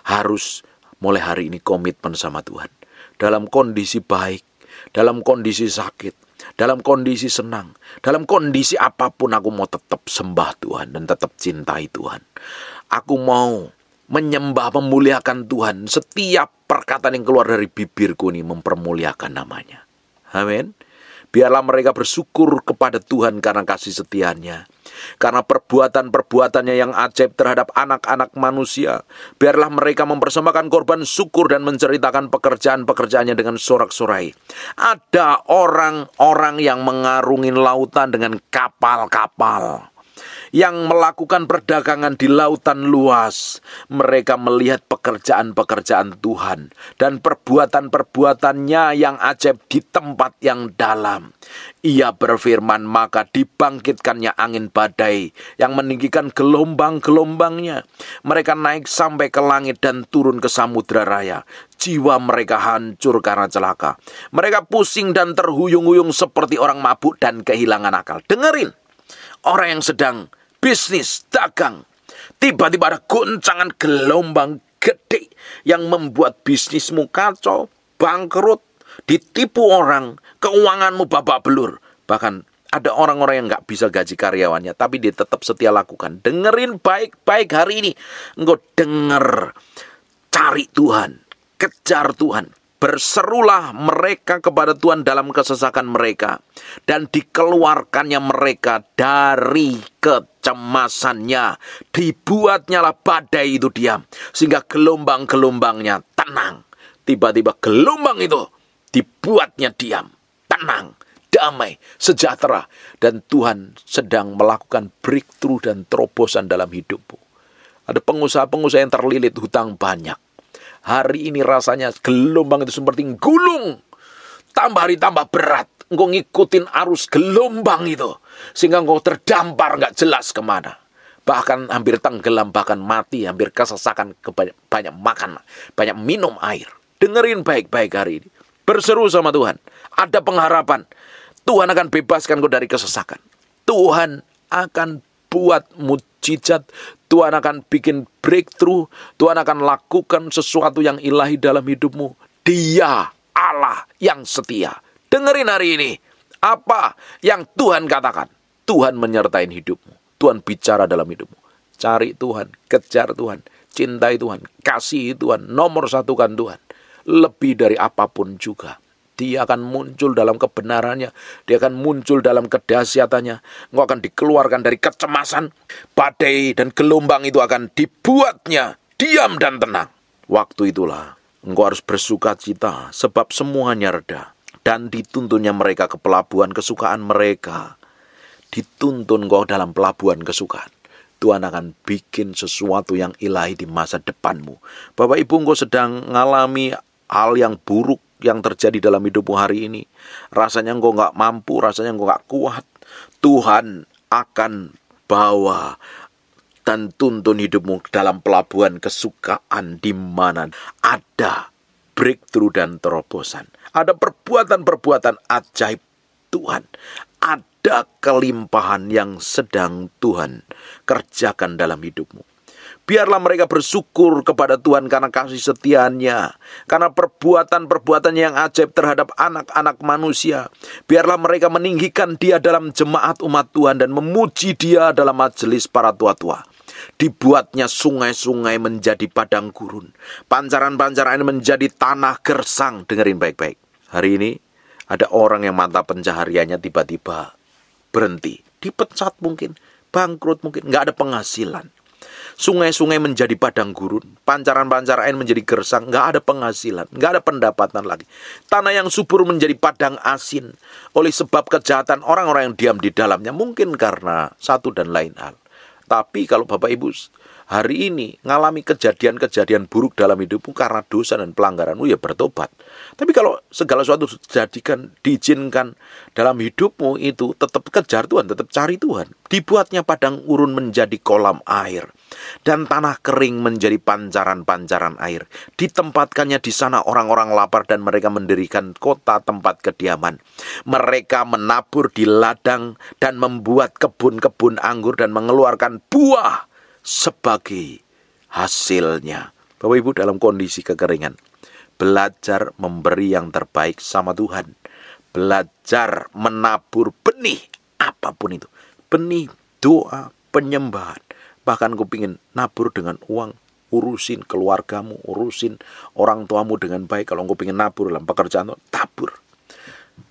Harus mulai hari ini komitmen sama Tuhan. Dalam kondisi baik, dalam kondisi sakit, dalam kondisi senang, dalam kondisi apapun aku mau tetap sembah Tuhan dan tetap cintai Tuhan. Aku mau menyembah, memuliakan Tuhan. Setiap perkataan yang keluar dari bibirku ini mempermuliakan namanya. Amin. Biarlah mereka bersyukur kepada Tuhan karena kasih setianya, karena perbuatan-perbuatannya yang ajaib terhadap anak-anak manusia. Biarlah mereka mempersembahkan korban syukur dan menceritakan pekerjaan-pekerjaannya dengan sorak-sorai. Ada orang-orang yang mengarungi lautan dengan kapal-kapal, yang melakukan perdagangan di lautan luas. Mereka melihat pekerjaan-pekerjaan Tuhan dan perbuatan-perbuatannya yang ajaib di tempat yang dalam. Ia berfirman, maka dibangkitkannya angin badai yang meninggikan gelombang-gelombangnya. Mereka naik sampai ke langit dan turun ke samudra raya. Jiwa mereka hancur karena celaka. Mereka pusing dan terhuyung-huyung seperti orang mabuk dan kehilangan akal. Dengerin, orang yang sedang bisnis, dagang, tiba-tiba ada goncangan gelombang gede yang membuat bisnismu kacau, bangkrut, ditipu orang, keuanganmu babak belur. Bahkan ada orang-orang yang gak bisa gaji karyawannya, tapi dia tetap setia lakukan. Dengerin baik-baik hari ini. Engkau denger, cari Tuhan, kejar Tuhan. Berserulah mereka kepada Tuhan dalam kesesakan mereka, dan dikeluarkannya mereka dari kecemasannya. Dibuatnyalah badai itu diam, sehingga gelombang-gelombangnya tenang. Tiba-tiba gelombang itu dibuatnya diam, tenang, damai, sejahtera. Dan Tuhan sedang melakukan breakthrough dan terobosan dalam hidupmu. Ada pengusaha-pengusaha yang terlilit hutang banyak. Hari ini rasanya gelombang itu seperti gulung. Tambah hari tambah berat. Engkau ngikutin arus gelombang itu, sehingga engkau terdampar gak jelas kemana. Bahkan hampir tenggelam, bahkan mati, hampir kesesakan, banyak makan, banyak minum air. Dengerin baik-baik hari ini. Berseru sama Tuhan. Ada pengharapan. Tuhan akan bebaskan engkau dari kesesakan. Tuhan akan buat mujizat. Tuhan akan bikin breakthrough. Tuhan akan lakukan sesuatu yang ilahi dalam hidupmu. Dia Allah yang setia. Dengerin hari ini. Apa yang Tuhan katakan? Tuhan menyertai hidupmu. Tuhan bicara dalam hidupmu. Cari Tuhan. Kejar Tuhan. Cintai Tuhan. Kasihi Tuhan. Nomor satukan Tuhan. Lebih dari apapun juga. Dia akan muncul dalam kebenarannya. Dia akan muncul dalam kedahsyatannya. Engkau akan dikeluarkan dari kecemasan. Badai dan gelombang itu akan dibuatnya diam dan tenang. Waktu itulah engkau harus bersuka cita, sebab semuanya reda. Dan dituntunnya mereka ke pelabuhan kesukaan mereka. Dituntun engkau dalam pelabuhan kesukaan. Tuhan akan bikin sesuatu yang ilahi di masa depanmu. Bapak Ibu, engkau sedang mengalami hal yang buruk yang terjadi dalam hidupmu hari ini. Rasanya engkau gak mampu, rasanya engkau gak kuat. Tuhan akan bawa dan tuntun hidupmu dalam pelabuhan kesukaan, di mana ada breakthrough dan terobosan. Ada perbuatan-perbuatan ajaib Tuhan. Ada ada kelimpahan yang sedang Tuhan kerjakan dalam hidupmu. Biarlah mereka bersyukur kepada Tuhan karena kasih setianya, karena perbuatan-perbuatan yang ajaib terhadap anak-anak manusia. Biarlah mereka meninggikan Dia dalam jemaat umat Tuhan dan memuji Dia dalam majelis para tua-tua. Dibuatnya sungai-sungai menjadi padang gurun, pancaran-pancaran menjadi tanah gersang. Dengerin baik-baik. Hari ini ada orang yang mata pencahariannya tiba-tiba berhenti, dipecat mungkin, bangkrut mungkin, nggak ada penghasilan. Sungai-sungai menjadi padang gurun, pancaran-pancaran air menjadi gersang, nggak ada penghasilan, nggak ada pendapatan lagi. Tanah yang subur menjadi padang asin oleh sebab kejahatan orang-orang yang diam di dalamnya, mungkin karena satu dan lain hal. Tapi kalau Bapak Ibu hari ini ngalami kejadian-kejadian buruk dalam hidupmu karena dosa dan pelanggaranmu, ya bertobat. Tapi kalau segala sesuatu diizinkan dalam hidupmu, itu tetap kejar Tuhan, tetap cari Tuhan. Dibuatnya padang gurun menjadi kolam air, dan tanah kering menjadi pancaran-pancaran air. Ditempatkannya di sana orang-orang lapar, dan mereka mendirikan kota tempat kediaman. Mereka menabur di ladang dan membuat kebun-kebun anggur dan mengeluarkan buah sebagai hasilnya. Bapak Ibu dalam kondisi kekeringan, belajar memberi yang terbaik sama Tuhan. Belajar menabur benih, apapun itu. Benih doa, penyembahan. Bahkan kau ingin nabur dengan uang, urusin keluargamu, urusin orang tuamu dengan baik. Kalau kau ingin nabur dalam pekerjaan, tabur.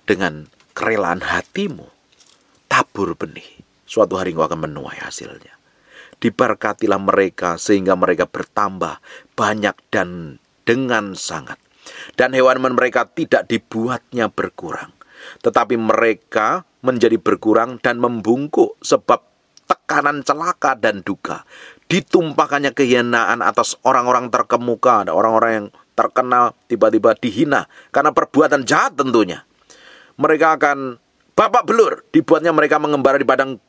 Dengan kerelaan hatimu, tabur benih. Suatu hari kau akan menuai hasilnya. Diberkatilah mereka sehingga mereka bertambah banyak dan dengan sangat. Dan hewan mereka tidak dibuatnya berkurang, tetapi mereka menjadi berkurang dan membungkuk sebab tekanan celaka dan duka. Ditumpahkannya kehinaan atas orang-orang terkemuka. Ada orang-orang yang terkenal tiba-tiba dihina karena perbuatan jahat tentunya. Mereka akan babak belur. Dibuatnya mereka mengembara di padang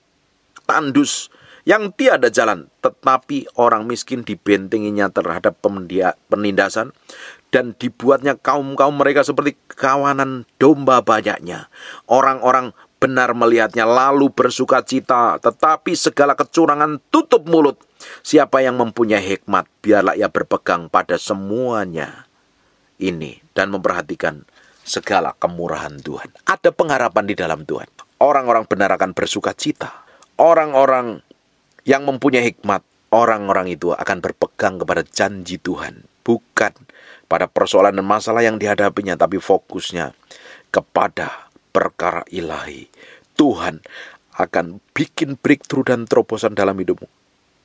tandus yang tiada jalan, tetapi orang miskin dibentenginya terhadap penindasan, dan dibuatnya kaum-kaum mereka seperti kawanan domba banyaknya. Orang-orang benar melihatnya lalu bersuka cita, tetapi segala kecurangan tutup mulut. Siapa yang mempunyai hikmat, biarlah ia berpegang pada semuanya ini dan memperhatikan segala kemurahan Tuhan. Ada pengharapan di dalam Tuhan. Orang-orang benar akan bersuka cita. Orang-orang yang mempunyai hikmat, orang-orang itu akan berpegang kepada janji Tuhan. Bukan pada persoalan dan masalah yang dihadapinya, tapi fokusnya kepada perkara ilahi. Tuhan akan bikin breakthrough dan terobosan dalam hidupmu.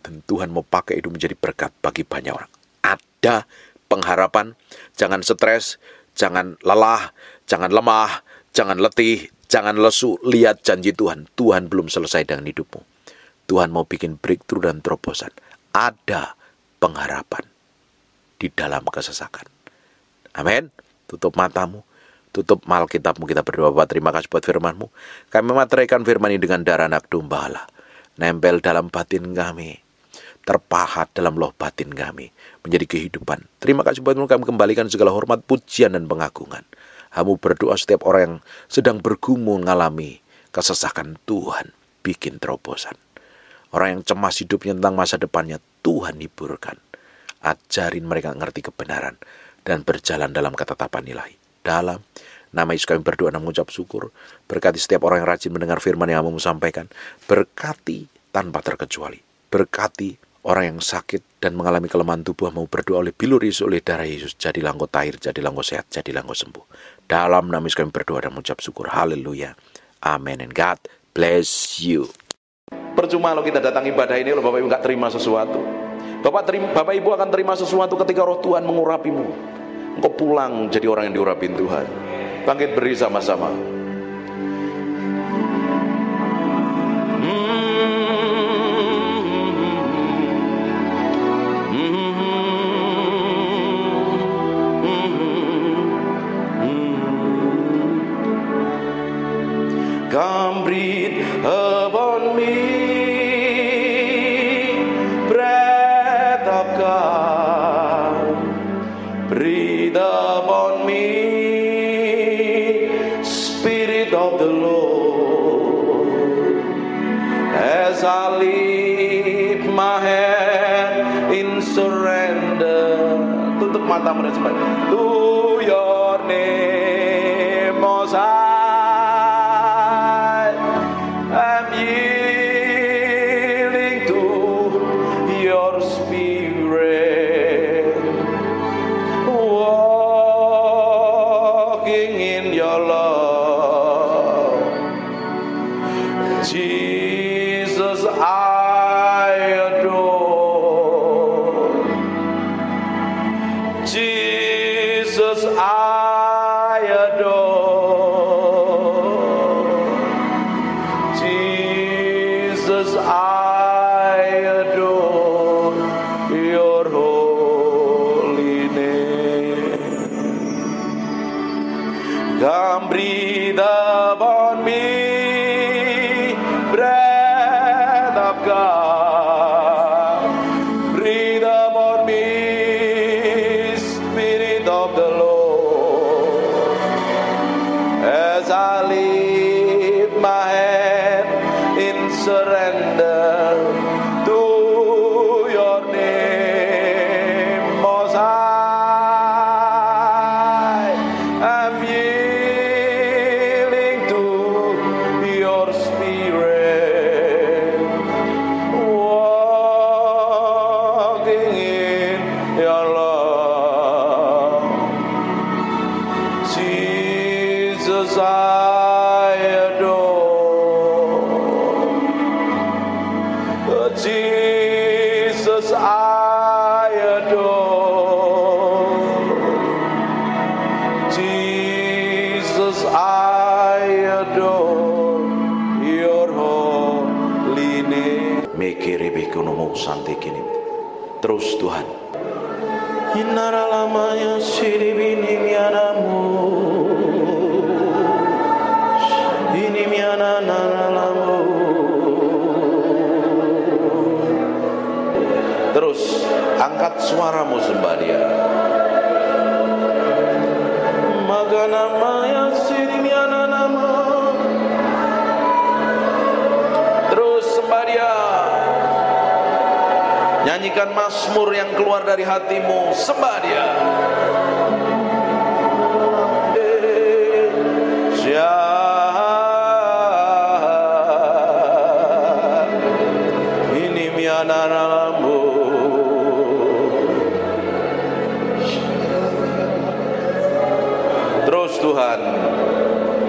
Dan Tuhan mau pakai itu menjadi berkat bagi banyak orang. Ada pengharapan, jangan stres, jangan lelah, jangan lemah, jangan letih, jangan lesu. Lihat janji Tuhan. Tuhan belum selesai dengan hidupmu. Tuhan mau bikin breakthrough dan terobosan. Ada pengharapan di dalam kesesakan. Amin. Tutup matamu, tutup Alkitabmu, kita berdoa. Bapak, terima kasih buat firman-Mu. Kami memateraikan firman ini dengan darah anak domba Allah, nempel dalam batin kami, terpahat dalam loh batin kami, menjadi kehidupan. Terima kasih buat kami kembalikan segala hormat, pujian, dan pengagungan. Kamu berdoa setiap orang yang sedang bergumul mengalami kesesakan, Tuhan bikin terobosan. Orang yang cemas hidupnya tentang masa depannya, Tuhan hiburkan. Ajarin mereka ngerti kebenaran dan berjalan dalam ketetapan ilahi. Dalam nama Yesus kami berdoa dan mengucap syukur. Berkati setiap orang yang rajin mendengar firman yang kamu sampaikan. Berkati tanpa terkecuali. Berkati orang yang sakit dan mengalami kelemahan tubuh, mau berdoa oleh bilur Yesus, oleh darah Yesus. Jadilah engkau tahir, jadilah engkau sehat, jadilah engkau sembuh. Dalam nama Yesus kami berdoa dan mengucap syukur. Haleluya. Amen. And God bless you. Percuma kalau kita datang ibadah ini, kalau Bapak Ibu nggak terima sesuatu. Bapak Ibu akan terima sesuatu ketika roh Tuhan mengurapimu. Engkau pulang jadi orang yang diurapin Tuhan. Bangkit berdiri sama-sama. Come breathe upon me, breath of God. Breathe upon me, Spirit of the Lord. surrender. Tutup matamu dan sembah. To your name, Most High, I'm yielding to your spirit, walking in your love. Jesus, I adore. Jesus, I adore. Jesus, I adore your holy name. Come breathe upon me, breath of God. Breathe upon me, Spirit of the Lord. As I lift my hand in surrender to your name, Most High, I'm yielding to your spirit, walking in your love. Jesus, I adore. Jesus, I adore. Jesus, I adore your holy name. Mekerebekonomo santekini. Terus Tuhan. Inara lamanya siribini mianamu. Ini miana nalamu. Terus angkat suaramu sembah Dia. Maka namanya sirimiana nama. Terus sembah Dia. Nyanyikan mazmur yang keluar dari hatimu, sembah Dia. Ini mianaramu. Terus Tuhan,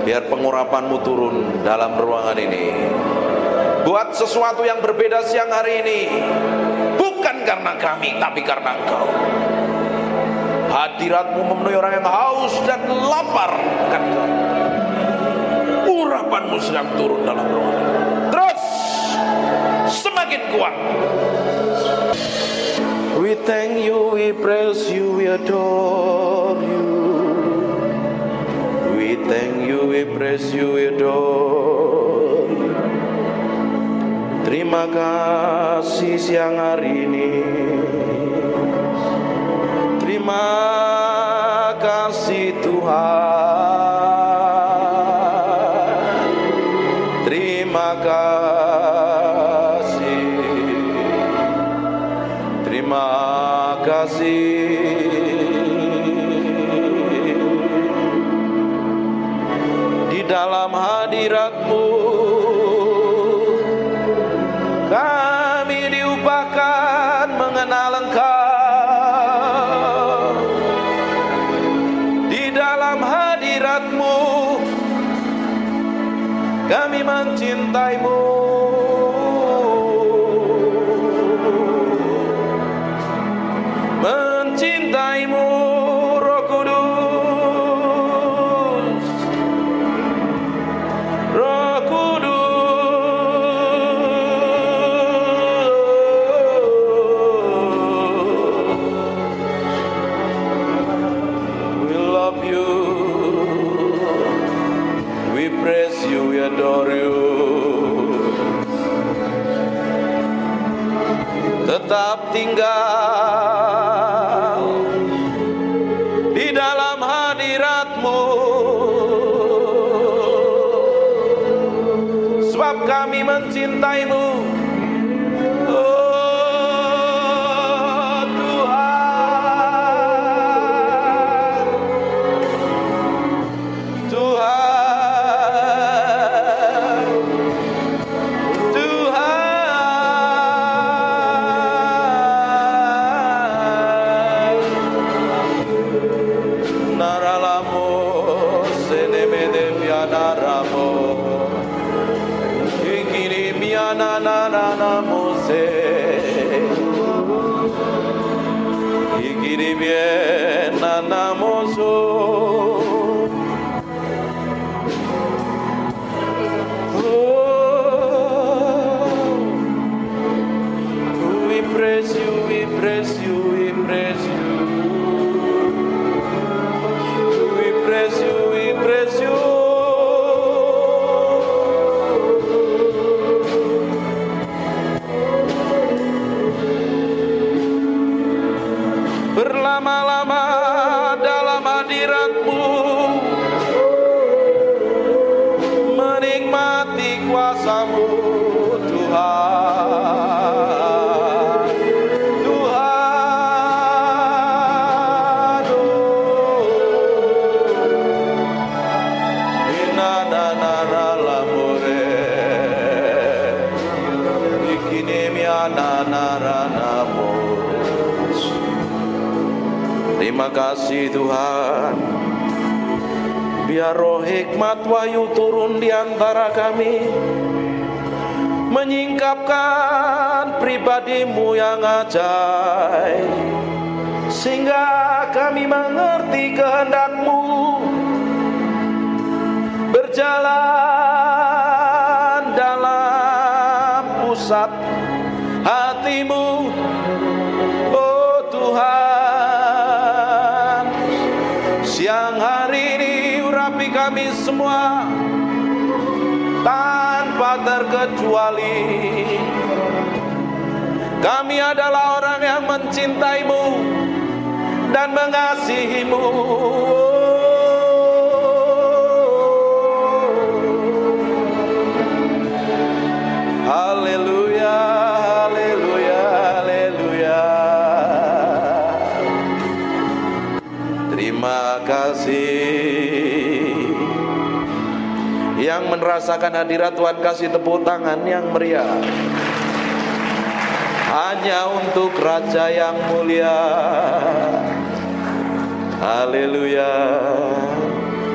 biar pengurapan-Mu turun dalam ruangan ini. Buat sesuatu yang berbeda siang hari ini. Bukan karena kami, tapi karena Engkau. Hadirat-Mu memenuhi orang yang haus dan lapar akan Engkau. Urapan-Mu sedang turun dalam ruangan ini. Terus semakin kuat. We thank you, we praise you, we adore you. We thank you, we praise you, we adore you. Terima kasih siang hari ini. Terima kasih Tuhan. Terima kasih. Terima kasih. Di dalam hadirat-Mu kami diupahkan mengenal Engkau. Di dalam hadirat-Mu kami mencintai-Mu. Mencintai-Mu, Roh Kudus. Roh Kudus. We love you. We praise you, we adore you. Tetap tinggal di dalam hadirat-Mu, sebab kami mencintai-Mu. Oh Tuhan. Kiri bien nanamoso. We praise you, we praise you, we praise you. We praise you, we praise you. Berlama-lama dalam hadirat-Mu, menikmati kuasa-Mu, Tuhan. Tuhan, inanana lamore, ikinemiananaranamu. Terima kasih Tuhan. Biar roh hikmat wahyu turun di antara kami, menyingkapkan pribadi-Mu yang ajaib, sehingga kami mengerti kehendak-Mu, berjalan dalam pusat hati-Mu, oh Tuhan. Siang hari ini urapi kami semua tanpa terkecuali. Kami adalah orang yang mencintai-Mu dan mengasihi-Mu. Haleluya, haleluya, haleluya. Terima kasih. Yang merasakan hadirat Tuhan kasih tepuk tangan yang meriah. Hanya untuk Raja yang mulia. Haleluya.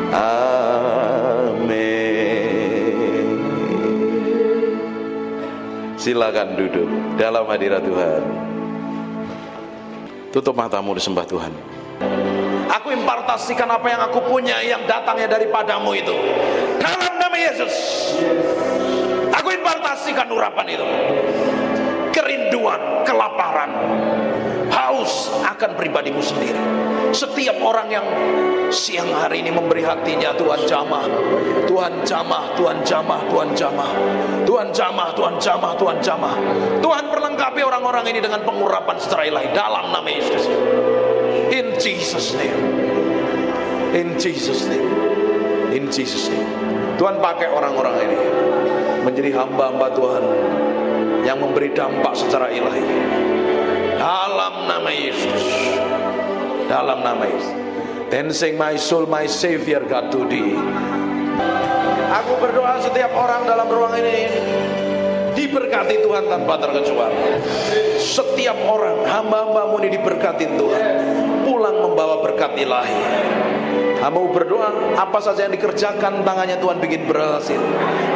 Amin. Silakan duduk dalam hadirat Tuhan. Tutup matamu, disembah Tuhan. Aku impartasikan apa yang aku punya yang datangnya daripadamu itu. Dalam nama Yesus. Aku impartasikan urapan itu. Kerinduan, kelaparan, haus akan pribadi-Mu sendiri. Setiap orang yang siang hari ini memberi hatinya, Tuhan jamah, Tuhan jamah, Tuhan jamah, Tuhan jamah, Tuhan jamah, Tuhan jamah, Tuhan jamah. Tuhan perlengkapi orang-orang ini dengan pengurapan secara ilahi dalam nama Yesus. In Jesus name. In Jesus name. In Jesus name. Tuhan pakai orang-orang ini menjadi hamba-hamba Tuhan yang memberi dampak secara ilahi. Dalam nama Yesus. Dalam nama Yesus. Then sing my soul, my Savior God to thee. Aku berdoa setiap orang dalam ruang ini diberkati Tuhan tanpa terkecuali. Setiap orang hamba-hamba-Mu ini diberkati Tuhan, pulang membawa berkat ilahi. Hamba berdoa apa saja yang dikerjakan tangannya Tuhan bikin berhasil.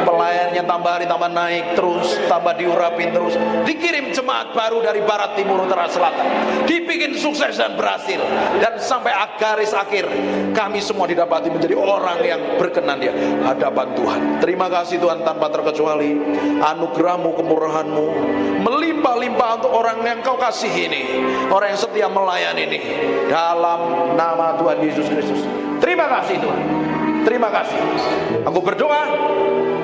Pelayannya tambah hari tambah naik terus, tambah diurapin terus. Dikirim jemaat baru dari barat, timur, utara, selatan. Dibikin sukses dan berhasil. Dan sampai garis akhir kami semua didapati menjadi orang yang berkenan di hadapan Tuhan. Terima kasih Tuhan tanpa terkecuali. Anugerah-Mu, kemurahan-Mu melimpah-limpah untuk orang yang Kau kasih ini, orang yang setia melayani ini. Dalam nama Tuhan Yesus Kristus. Terima kasih Tuhan. Terima kasih. Aku berdoa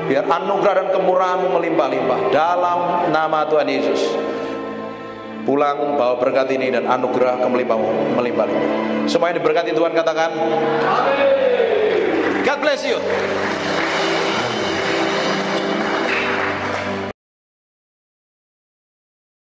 biar anugerah dan kemurahan-Mu melimpah-limpah dalam nama Tuhan Yesus. Pulang bawa berkat ini dan anugerah kemelimpah-Mu melimpah-limpah. Semua yang diberkati Tuhan katakan amin. God bless you.